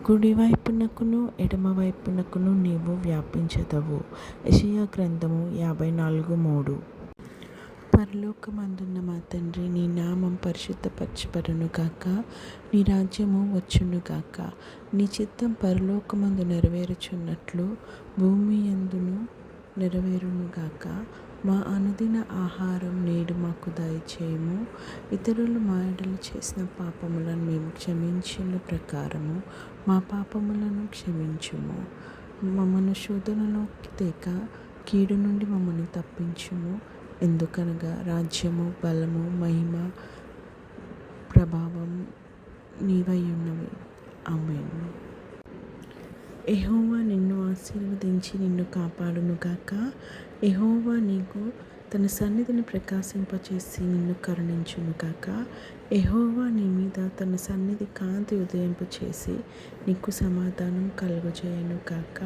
కుడివైపునకును ఎడమవైపునకును నీవు వ్యాపించెదవు. యెషయా గ్రంథము 54:3. పరలోకమందున్న మా తండ్రి, నీ నామం పరిశుద్ధపరచబడును గాక. నీ రాజ్యము వచ్చును గాక. నీ చిత్తం పరలోకమందు నెరవేరుచున్నట్లు భూమి యందును నెరవేరును గాక. మా అనుదిన ఆహారం నేడు మాకు దయచేయము. ఇతరులు మా ఎడల చేసిన పాపములను మేము క్షమించిన ప్రకారము మా పాపములను క్షమించుము. మమ్మను శోధనలోకి తేక కీడు నుండి మమ్మల్ని తప్పించుము. ఎందుకనగా రాజ్యము, బలము, మహిమ, ప్రభావం నీవై ఉన్నవి. ఆమేన్. యెహోవా నిన్ను ఆశీర్వదించి నిన్ను కాపాడును గాక. యెహోవా నీకు తన సన్నిధిని ప్రకాశింపచేసి నిన్ను కరుణించును గాక. యెహోవా నీ మీద తన సన్నిధి కాంతి ఉదయింపచేసి నీకు సమాధానం కలుగజేయును గాక.